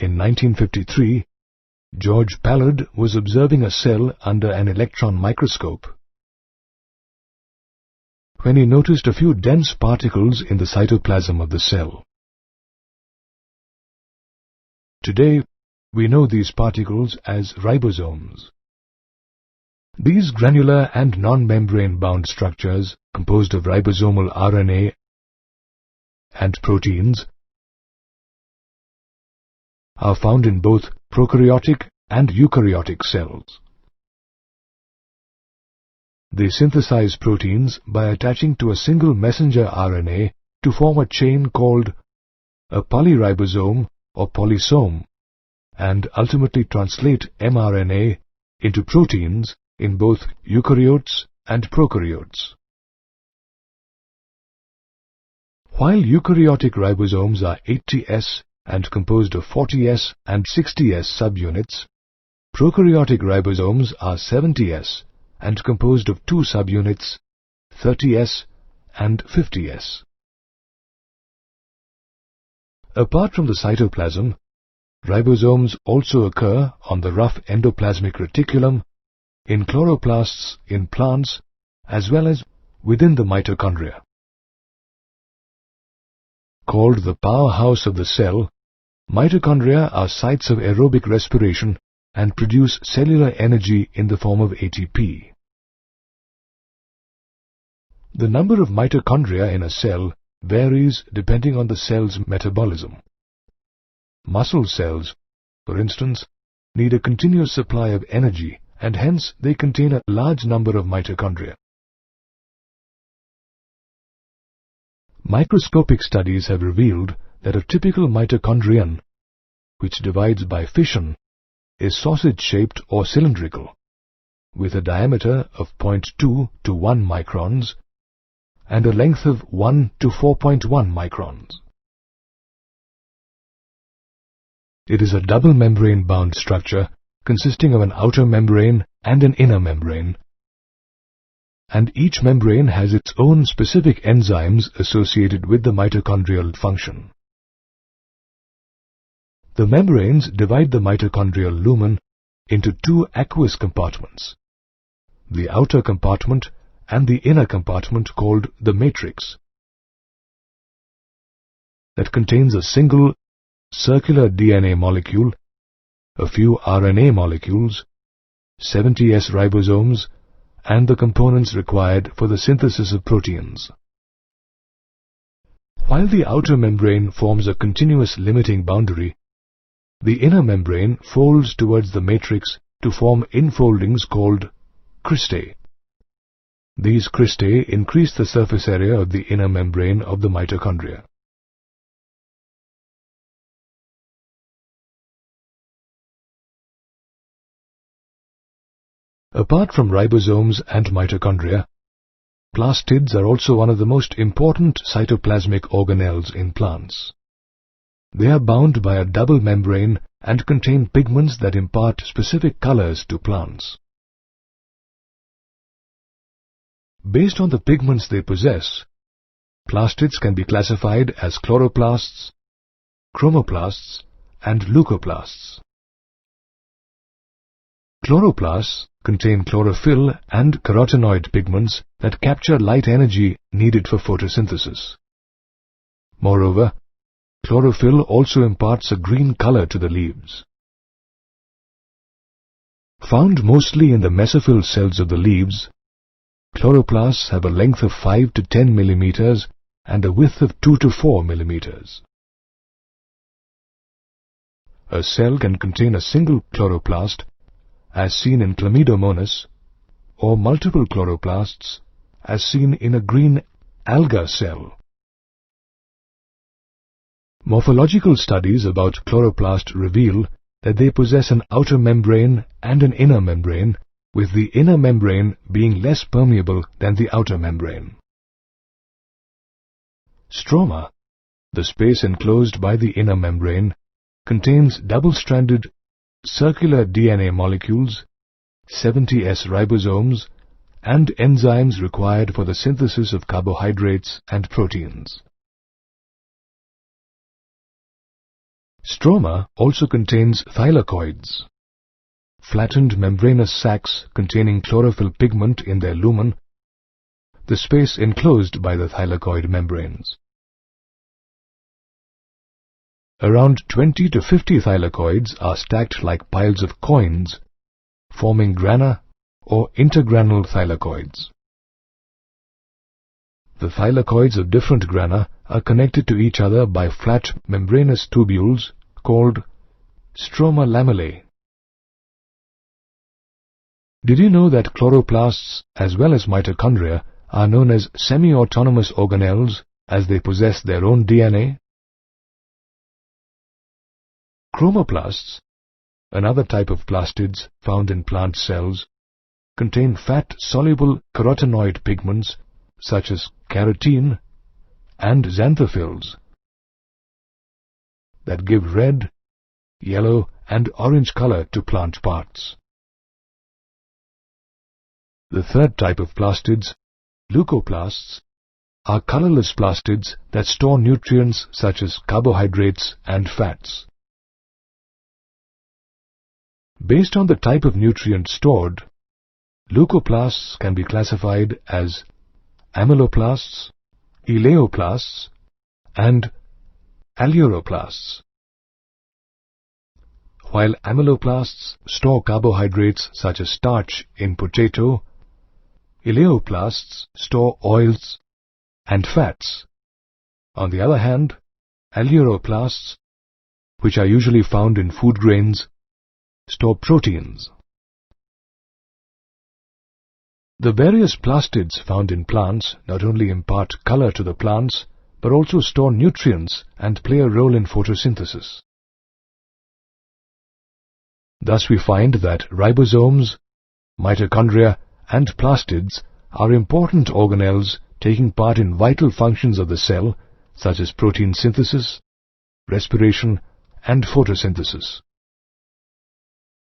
in 1953, George Pallard was observing a cell under an electron microscope when he noticed a few dense particles in the cytoplasm of the cell. Today, we know these particles as ribosomes. These granular and non-membrane bound structures, composed of ribosomal RNA and proteins, are found in both prokaryotic and eukaryotic cells. They synthesize proteins by attaching to a single messenger RNA to form a chain called a polyribosome or polysome, and ultimately translate mRNA into proteins in both eukaryotes and prokaryotes. While eukaryotic ribosomes are 80S and composed of 40S and 60S subunits, prokaryotic ribosomes are 70S and composed of two subunits, 30S and 50S. Apart from the cytoplasm, ribosomes also occur on the rough endoplasmic reticulum, in chloroplasts in plants, as well as within the mitochondria. Called the powerhouse of the cell, mitochondria are sites of aerobic respiration and produce cellular energy in the form of ATP. The number of mitochondria in a cell varies depending on the cell's metabolism. Muscle cells, for instance, need a continuous supply of energy, and hence they contain a large number of mitochondria. Microscopic studies have revealed that a typical mitochondrion, which divides by fission, is sausage-shaped or cylindrical, with a diameter of 0.2 to 1 microns and a length of 1 to 4.1 microns. It is a double membrane-bound structure consisting of an outer membrane and an inner membrane, and each membrane has its own specific enzymes associated with the mitochondrial function. The membranes divide the mitochondrial lumen into two aqueous compartments, the outer compartment and the inner compartment called the matrix, that contains a single circular DNA molecule, a few RNA molecules, 70S ribosomes, and the components required for the synthesis of proteins. While the outer membrane forms a continuous limiting boundary, the inner membrane folds towards the matrix to form infoldings called cristae. These cristae increase the surface area of the inner membrane of the mitochondria. Apart from ribosomes and mitochondria, plastids are also one of the most important cytoplasmic organelles in plants. They are bound by a double membrane and contain pigments that impart specific colors to plants. Based on the pigments they possess, plastids can be classified as chloroplasts, chromoplasts, and leucoplasts. Chloroplasts contain chlorophyll and carotenoid pigments that capture light energy needed for photosynthesis. Moreover, chlorophyll also imparts a green color to the leaves. Found mostly in the mesophyll cells of the leaves, chloroplasts have a length of 5 to 10 millimeters and a width of 2 to 4 millimeters. A cell can contain a single chloroplast, as seen in Chlamydomonas, or multiple chloroplasts, as seen in a green alga cell. Morphological studies about chloroplast reveal that they possess an outer membrane and an inner membrane, with the inner membrane being less permeable than the outer membrane. Stroma, the space enclosed by the inner membrane, contains double-stranded circular DNA molecules, 70S ribosomes, and enzymes required for the synthesis of carbohydrates and proteins. Stroma also contains thylakoids, flattened membranous sacs containing chlorophyll pigment in their lumen, the space enclosed by the thylakoid membranes. Around 20 to 50 thylakoids are stacked like piles of coins, forming grana or intergranal thylakoids. The thylakoids of different grana are connected to each other by flat membranous tubules called stroma lamellae. Did you know that chloroplasts as well as mitochondria are known as semi-autonomous organelles as they possess their own DNA? Chromoplasts, another type of plastids found in plant cells, contain fat-soluble carotenoid pigments such as carotene and xanthophylls that give red, yellow and orange color to plant parts. The third type of plastids, leucoplasts, are colorless plastids that store nutrients such as carbohydrates and fats. Based on the type of nutrient stored, leucoplasts can be classified as amyloplasts, eleoplasts, and aleuroplasts. While amyloplasts store carbohydrates such as starch in potato, eleoplasts store oils and fats. On the other hand, aleuroplasts, which are usually found in food grains, store proteins. The various plastids found in plants not only impart color to the plants, but also store nutrients and play a role in photosynthesis. Thus we find that ribosomes, mitochondria and plastids are important organelles taking part in vital functions of the cell such as protein synthesis, respiration and photosynthesis.